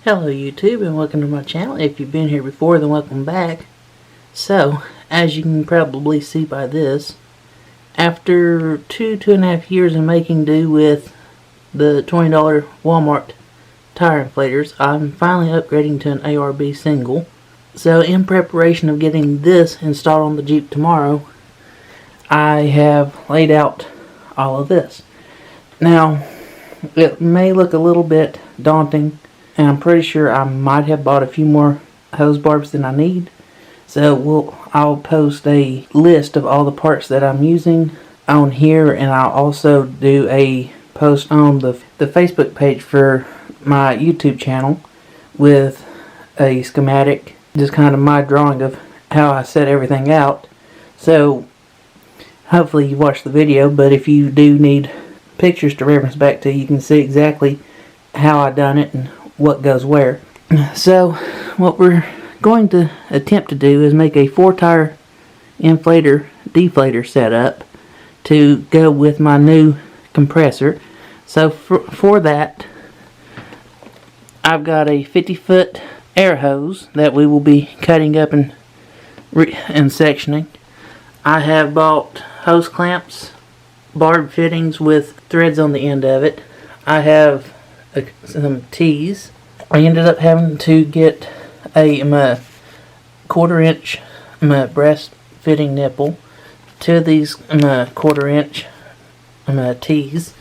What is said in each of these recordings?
Hello YouTube and welcome to my channel. If you've been here before, then welcome back. So, as you can probably see by this, after two and a half years of making do with the $20 Walmart tire inflators, I'm finally upgrading to an ARB single. So in preparation of getting this installed on the Jeep tomorrow, I have laid out all of this. Now, it may look a little bit daunting, and I'm pretty sure I might have bought a few more hose barbs than I need. So I'll post a list of all the parts that I'm using on here, and I'll also do a post on the Facebook page for my YouTube channel with a schematic, just kind of my drawing of how I set everything out. So hopefully you watch the video, but if you do need pictures to reference back to, you can see exactly how I done it and what goes where. So what we're going to attempt to do is make a 4-tire inflator deflator setup to go with my new compressor. So for that, I've got a 50-foot air hose that we will be cutting up and sectioning. I have bought hose clamps, barb fittings with threads on the end of it. I have some tees. I ended up having to get a 1/4-inch brass fitting nipple, 2 of these 1/4-inch tees.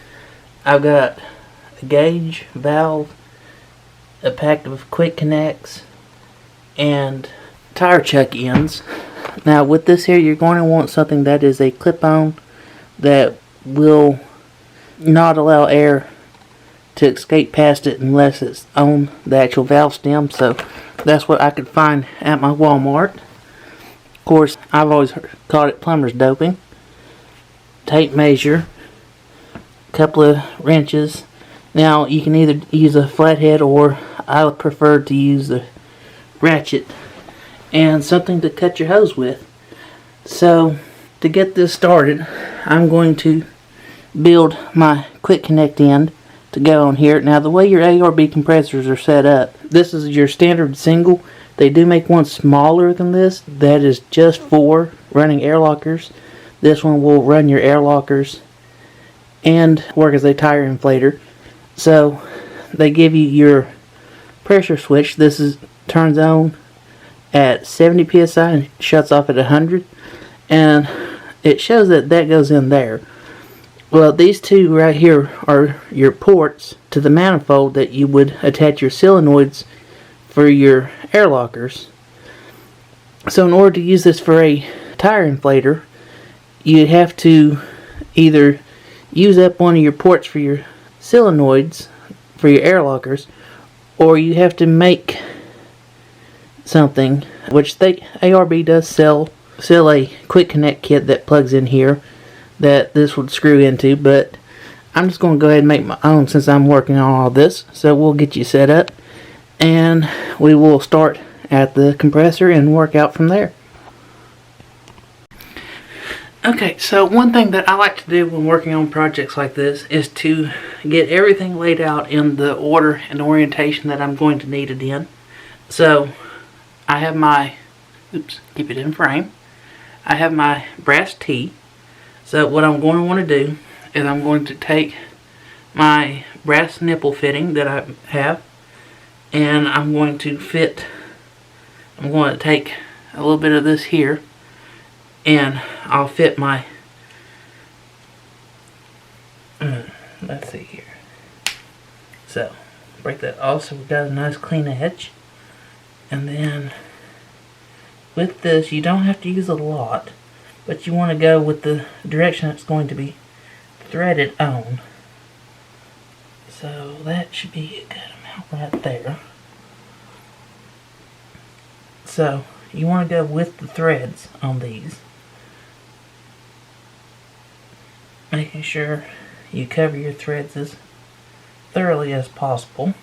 I've got a gauge, valve, a pack of quick connects, and tire chuck ends. Now with this here, you're going to want something that is a clip-on that will not allow air to escape past it unless it's on the actual valve stem. So that's what I could find at my Walmart. Of course, I've always called it plumber's doping. Tape measure, a couple of wrenches. Now you can either use a flathead, or I would prefer to use a ratchet, and something to cut your hose with. So to get this started, I'm going to build my quick connect end to go on here. Now the way your ARB compressors are set up, this is your standard single. They do make one smaller than this that is just for running air lockers. This one will run your air lockers and work as a tire inflator. So they give you your pressure switch. This turns on at 70 psi and shuts off at 100, and it shows that goes in there. Well, these two right here are your ports to the manifold that you would attach your solenoids for your air lockers. So in order to use this for a tire inflator, you'd have to either use up one of your ports for your solenoids for your air lockers, or you have to make something, which ARB does sell a quick connect kit that plugs in here that this would screw into, but I'm just going to go ahead and make my own since I'm working on all this. So we'll get you set up, and we will start at the compressor and work out from there. Okay, so one thing that I like to do when working on projects like this is to get everything laid out in the order and orientation that I'm going to need it in. So I have my, keep it in frame. I have my brass tee. So what I'm going to want to do is I'm going to take my brass nipple fitting that I have, and I'm going to take a little bit of this here, and I'll fit my, let's see here. So break that off so we've got a nice clean edge. And then with this, you don't have to use a lot, but you want to go with the direction it's going to be threaded on. So that should be a good amount right there. So you want to go with the threads on these, making sure you cover your threads as thoroughly as possible.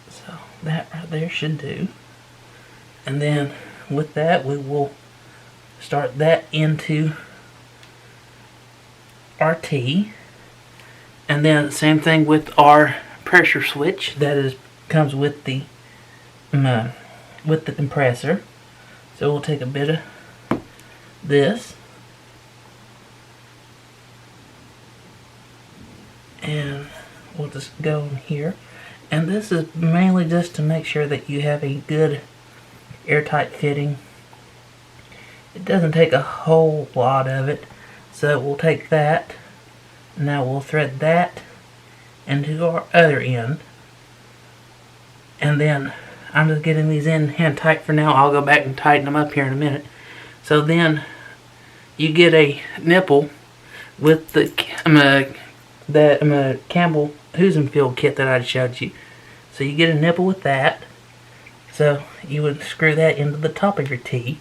So that right there should do. And then with that, we will start that into our T, And then same thing with our pressure switch that comes with the compressor. So we'll take a bit of this and we'll just go in here. And this is mainly just to make sure that you have a good airtight fitting. It doesn't take a whole lot of it, so we'll take that. Now we'll thread that into our other end, and then I'm just getting these in hand tight for now. I'll go back and tighten them up here in a minute. So then you get a nipple with the Campbell Husenfield kit that I showed you. So you get a nipple with that. So you would screw that into the top of your T,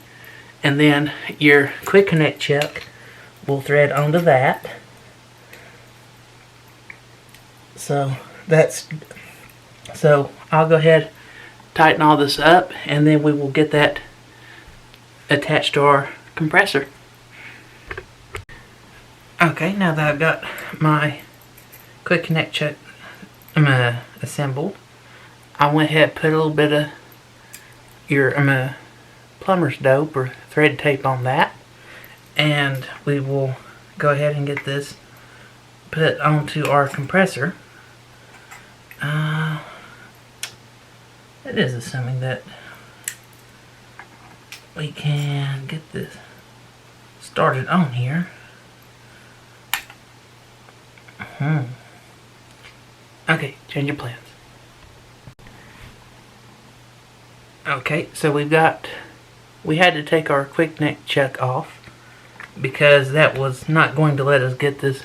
and then your quick connect chuck will thread onto that. So I'll go ahead, tighten all this up, and then we will get that attached to our compressor. Okay, now that I've got my quick connect chuck assembled, I went ahead and put a little bit of your plumber's dope or thread tape on that, and we will go ahead and get this put onto our compressor. It is assuming that we can get this started on here. Okay, change your plans. Okay, so we had to take our quick connect chuck off because that was not going to let us get this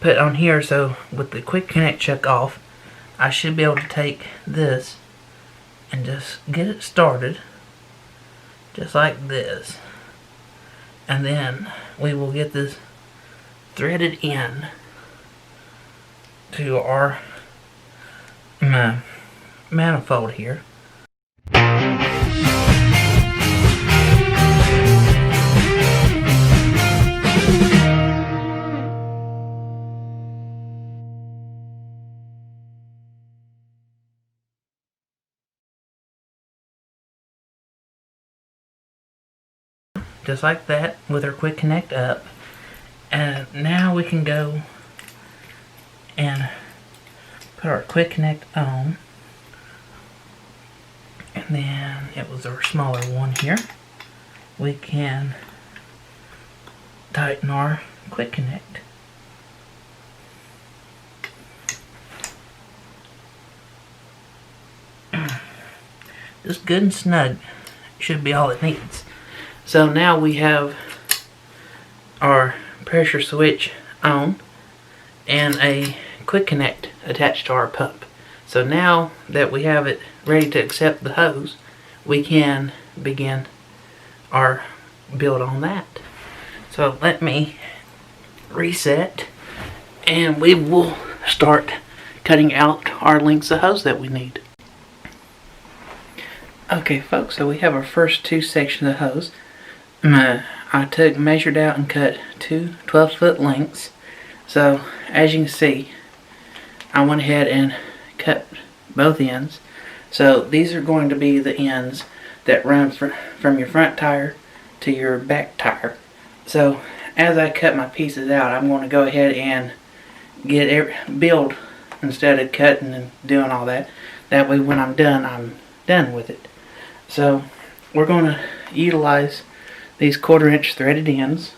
put on here. So with the quick connect chuck off, I should be able to take this and just get it started just like this, and then we will get this threaded in to our manifold here. Just like that with our quick connect up. And now we can go and put our quick connect on. And then it was our smaller one here. We can tighten our quick connect. Just good and snug should be all it needs. So now we have our pressure switch on and a quick connect attached to our pump. So now that we have it ready to accept the hose, we can begin our build on that. So let me reset and we will start cutting out our lengths of hose that we need. Okay folks, so we have our first two sections of hose. I measured out and cut two 12-foot lengths. So as you can see, I went ahead and cut both ends. So these are going to be the ends that run from your front tire to your back tire. So as I cut my pieces out, I'm going to go ahead and build instead of cutting and doing all that. That way when I'm done with it. So we're going to utilize these 1/4 inch threaded ends,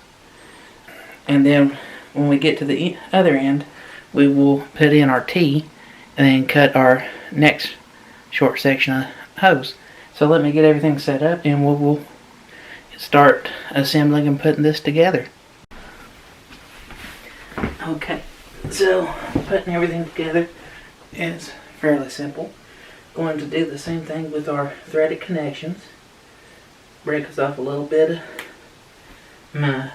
and then when we get to the other end, we will put in our T and then cut our next short section of hose. So let me get everything set up and we'll start assembling and putting this together. Okay, so putting everything together is fairly simple. Going to do the same thing with our threaded connections. Break us off a little bit of my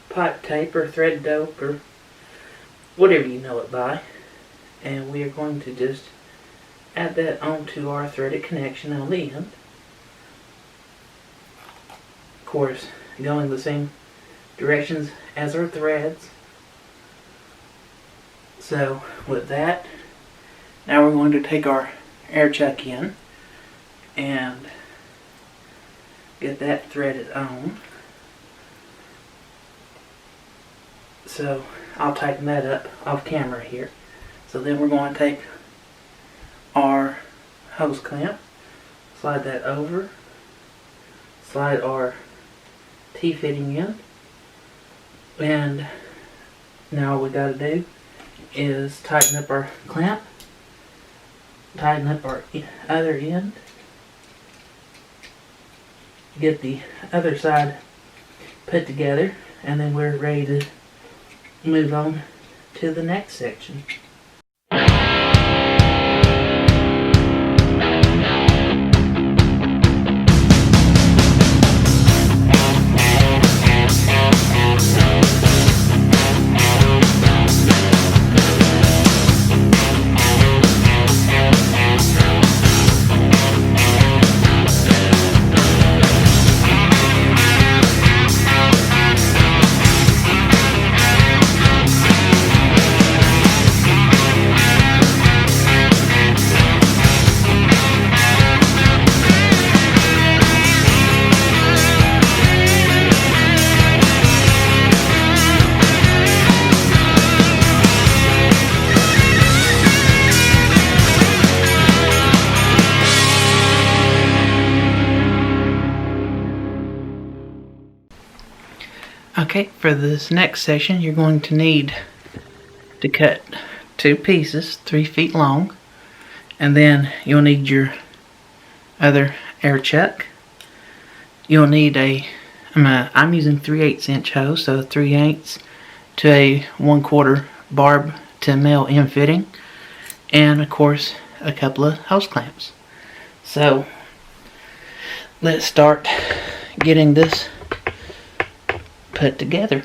pipe tape or thread dope or whatever you know it by, and we are going to just add that onto our threaded connection on the end. Of course, going the same directions as our threads. So with that, now we're going to take our air chuck in and get that threaded on. So I'll tighten that up off camera here. So then we're going to take our hose clamp, slide that over, slide our T-fitting in, and now all we got to do is tighten up our clamp, tighten up our other end, get the other side put together, and then we're ready to move on to the next section. Okay, for this next section, you're going to need to cut 2 pieces 3 feet long, and then you'll need your other air chuck. You'll need I'm using 3/8 inch hose, so 3/8 to a 1/4 barb to male end fitting, and of course a couple of hose clamps. So let's start getting this put together.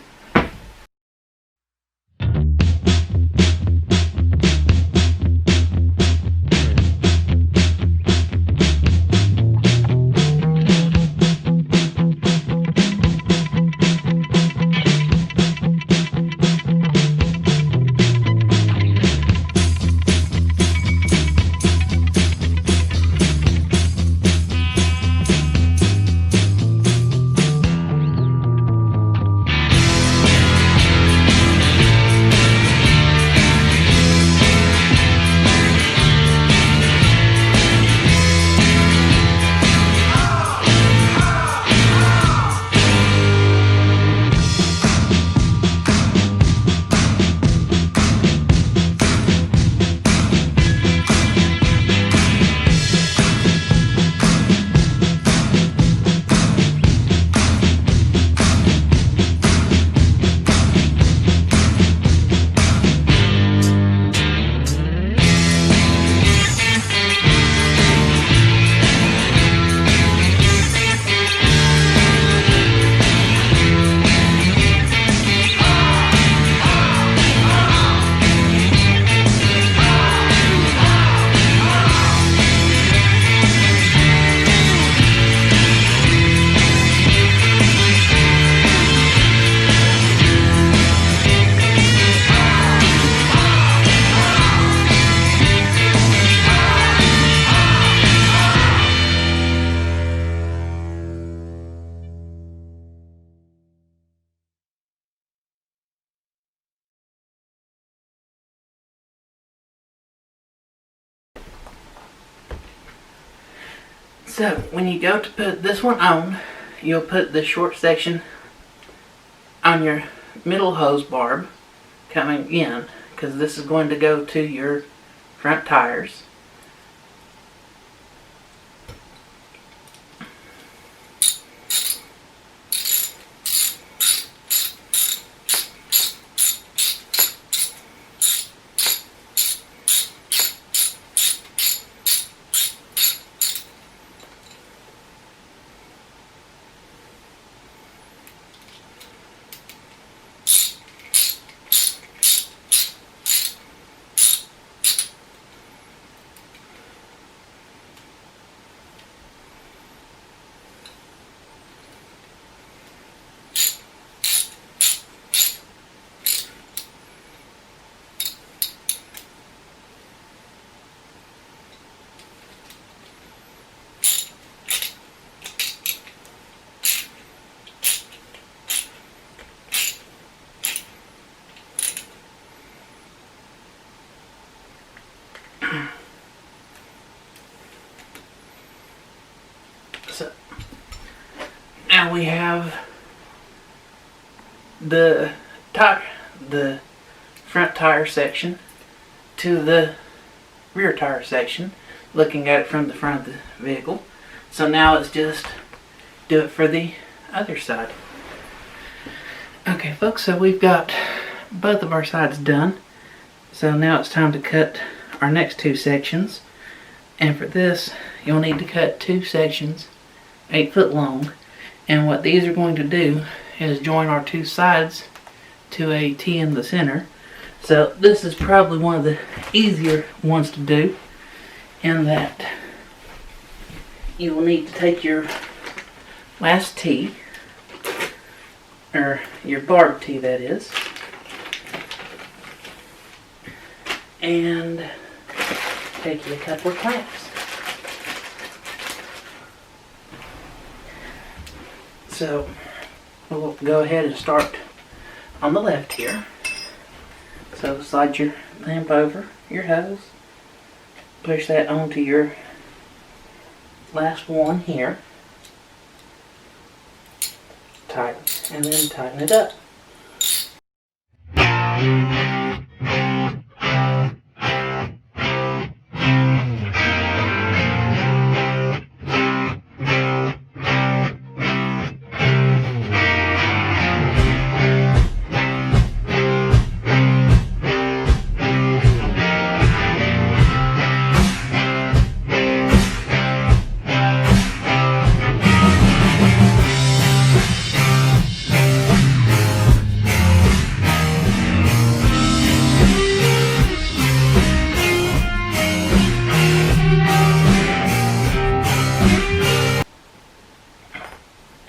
So when you go to put this one on, you'll put the short section on your middle hose barb coming in, because this is going to go to your front tires. we have the front tire section to the rear tire section, looking at it from the front of the vehicle. So now let's just do it for the other side. Okay folks, so we've got both of our sides done. So now it's time to cut our next two sections. And for this, you'll need to cut two sections 8 foot long. And what these are going to do is join our two sides to a T in the center. So this is probably one of the easier ones to do, in that you will need to take your last T, or your barb T that is, and take you a couple of clamps. So we'll go ahead and start on the left here. So slide your clamp over your hose, push that onto your last one here, tighten, and then tighten it up.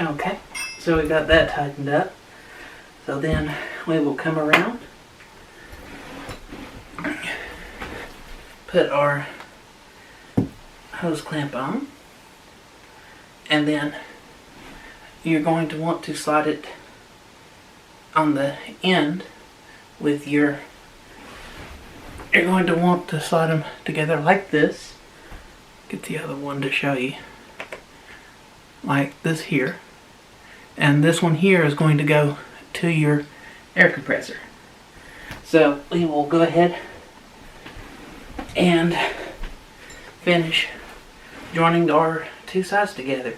Okay, so we got that tightened up. So then we will come around, put our hose clamp on, and then you're going to want to slide it on the end with you're going to want to slide them together like this. Get the other one to show you. Like this here. And this one here is going to go to your air compressor. So we will go ahead and finish joining our two sides together.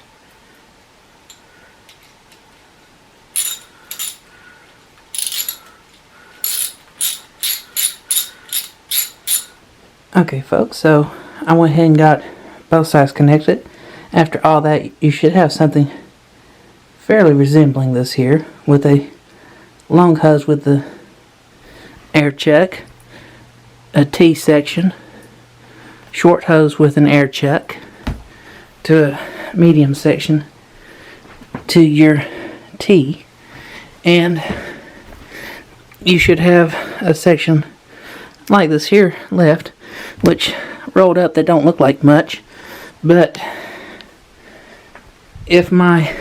Okay folks, so I went ahead and got both sides connected. After all that, you should have something fairly resembling this here, with a long hose with the air chuck, a T section, short hose with an air chuck, to a medium section to your T, and you should have a section like this here left, which rolled up that don't look like much, but if my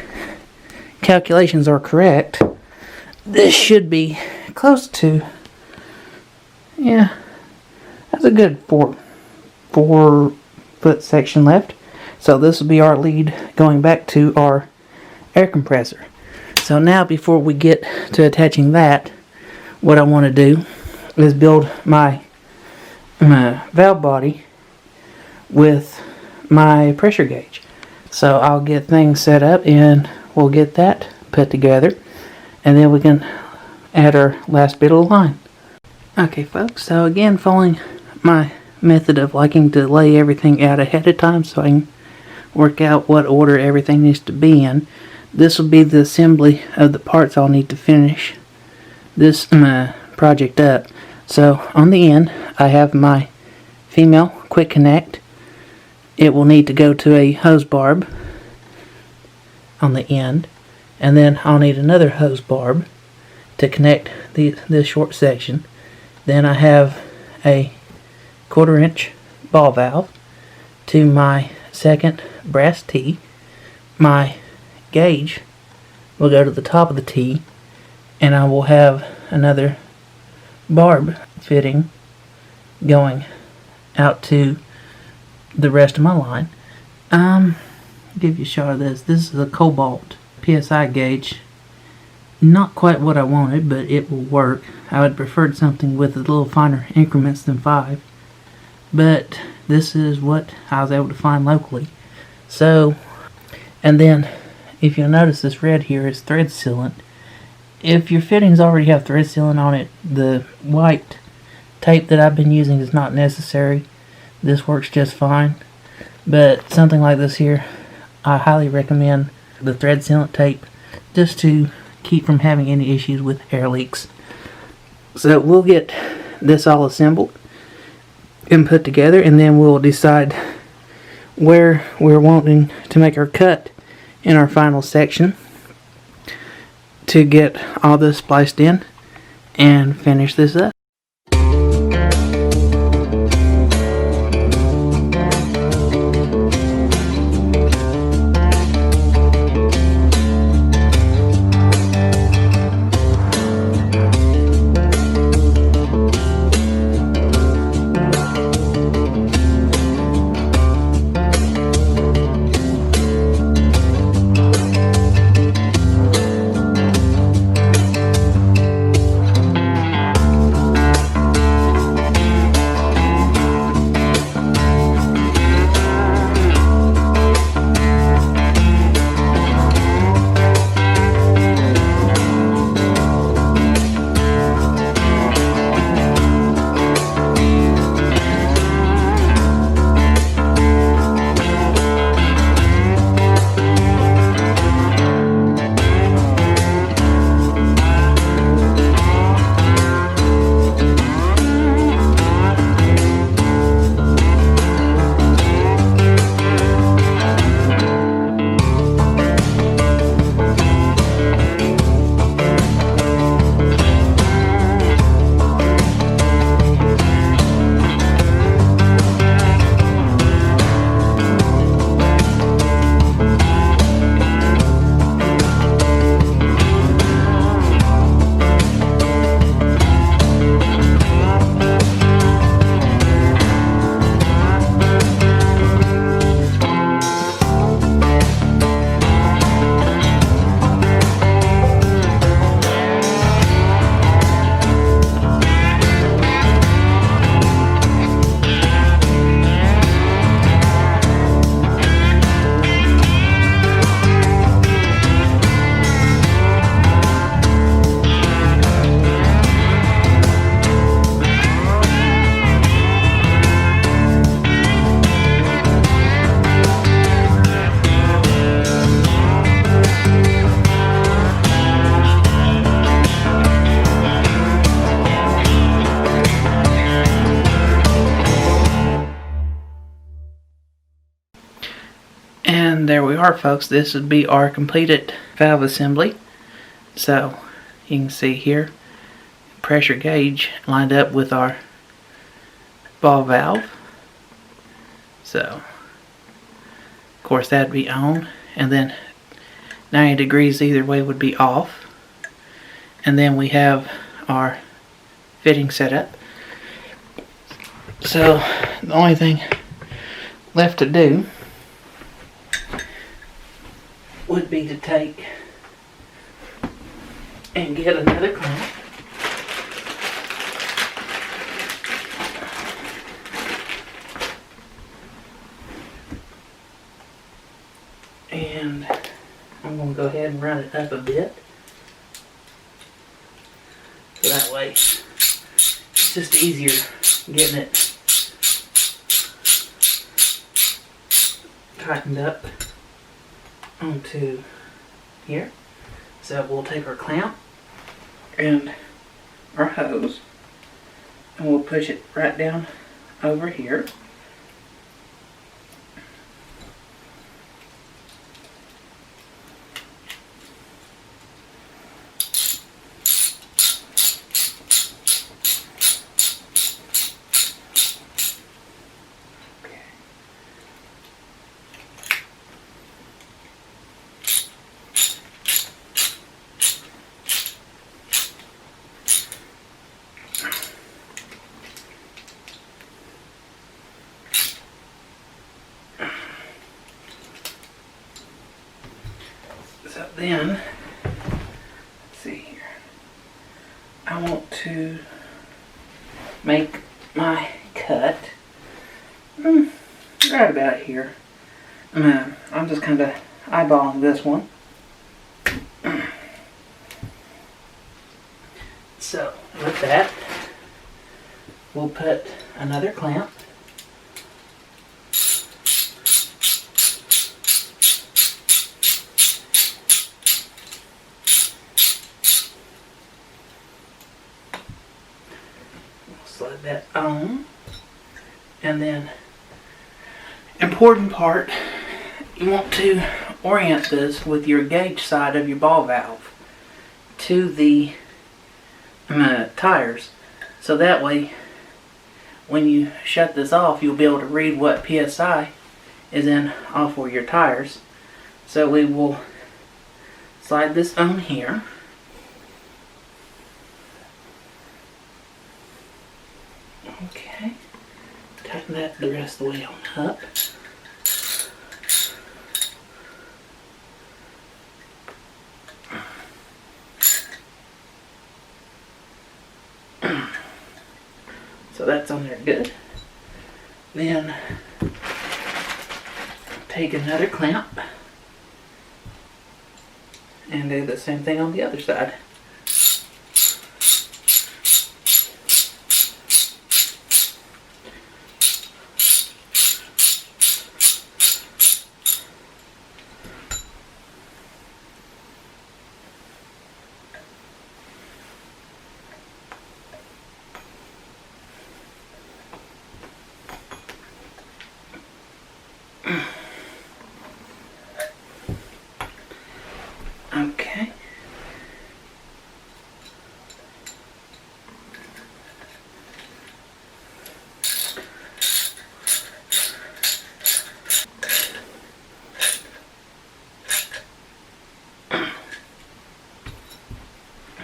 calculations are correct, this should be close to, yeah, that's a good four foot section left. So this will be our lead going back to our air compressor. So now, before we get to attaching that, what I want to do is build my valve body with my pressure gauge. So I'll get things set up and we'll get that put together, and then we can add our last bit of line. Okay folks, so again, following my method of liking to lay everything out ahead of time so I can work out what order everything needs to be in, this will be the assembly of the parts I'll need to finish this project up. So on the end I have my female quick connect. It will need to go to a hose barb on the end, and then I'll need another hose barb to connect this short section. Then I have a 1/4 inch ball valve to my second brass T. My gauge will go to the top of the T, and I will have another barb fitting going out to the rest of my line. Give you a shot of this. This is a cobalt PSI gauge. Not quite what I wanted, but it will work. I would have preferred something with a little finer increments than 5. But this is what I was able to find locally. So, and then if you'll notice, this red here is thread sealant. If your fittings already have thread sealant on it, the white tape that I've been using is not necessary. This works just fine. But something like this here, I highly recommend the thread sealant tape just to keep from having any issues with air leaks. So we'll get this all assembled and put together, and then we'll decide where we're wanting to make our cut in our final section to get all this spliced in and finish this up. And there we are, folks. This would be our completed valve assembly. So you can see here, pressure gauge lined up with our ball valve. So of course that'd be on, and then 90 degrees either way would be off. And then we have our fitting set up. So the only thing left to do would be to take and get another clamp. And I'm going to go ahead and run it up a bit. So that way it's just easier getting it tightened up onto here. So we'll take our clamp and our hose and we'll push it right down over here. then, let's see here. I want to make my cut right about here. I'm just kind of eyeballing this one. So, with that, we'll put another clamp. Slide that on. And then, important part, you want to orient this with your gauge side of your ball valve to the tires. So that way, when you shut this off, you'll be able to read what PSI is in all four of your tires. So we will slide this on here. Okay. Tighten that the rest of the way on up. So that's on there good. Then take another clamp and do the same thing on the other side. Okay.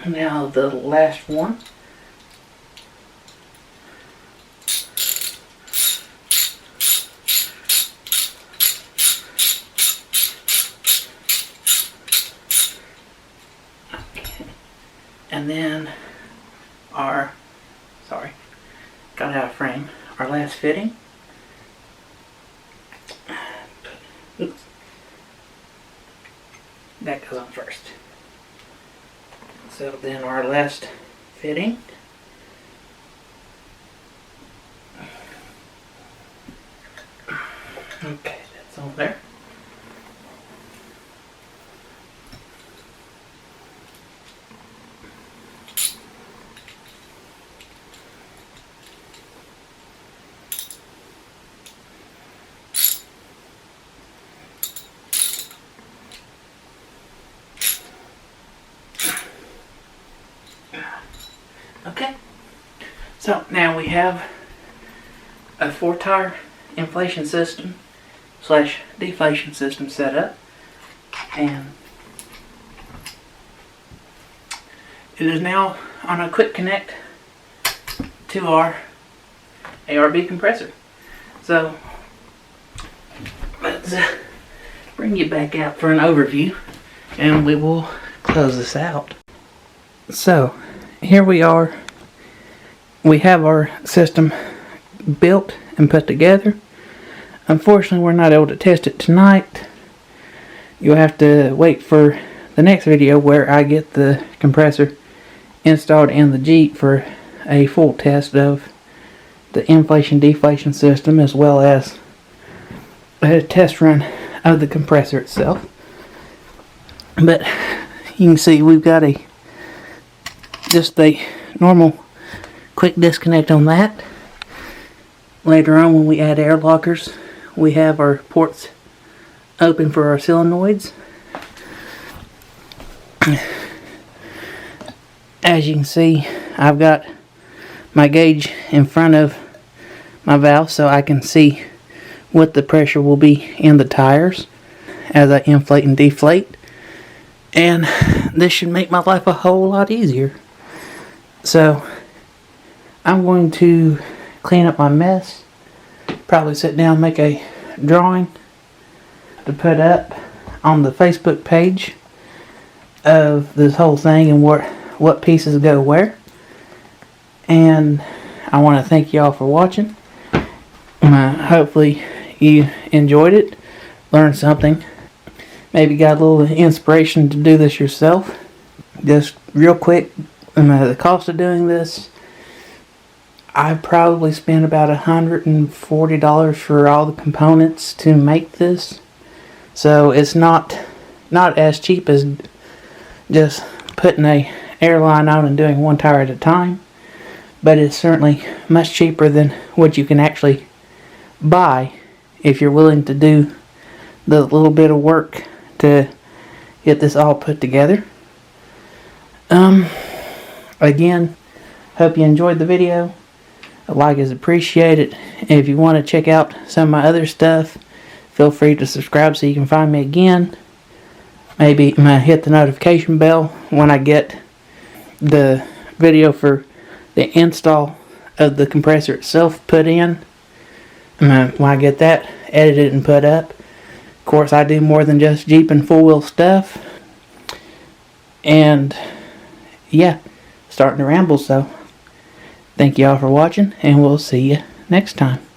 Now the last one. And then got out of frame, our last fitting. Oops. That goes on first. So then our last fitting. Okay, that's on there. Okay, so now we have a 4-tire inflation system / deflation system set up, and it is now on a quick connect to our ARB compressor. So let's bring you back out for an overview and we will close this out. So here we are. We have our system built and put together. Unfortunately, we're not able to test it tonight. You'll have to wait for the next video where I get the compressor installed in the Jeep for a full test of the inflation-deflation system, as well as a test run of the compressor itself. But you can see we've got just a normal quick disconnect on that. Later on, when we add air lockers, we have our ports open for our solenoids. As you can see, I've got my gauge in front of my valve so I can see what the pressure will be in the tires as I inflate and deflate. And this should make my life a whole lot easier. So I'm going to clean up my mess, probably sit down and make a drawing to put up on the Facebook page of this whole thing and what pieces go where. And I want to thank y'all for watching. Hopefully you enjoyed it, learned something, maybe got a little inspiration to do this yourself. Just real quick, the cost of doing this, I probably spent about $140 for all the components to make this. So it's not as cheap as just putting a airline on and doing one tire at a time, but it's certainly much cheaper than what you can actually buy if you're willing to do the little bit of work to get this all put together. Again, hope you enjoyed the video. A like is appreciated. If you want to check out some of my other stuff, feel free to subscribe so you can find me again. Maybe hit the notification bell when I get the video for the install of the compressor itself put in. When I get that edited and put up. Of course, I do more than just Jeep and four-wheel stuff. And yeah, starting to ramble, so thank you all for watching, and we'll see you next time.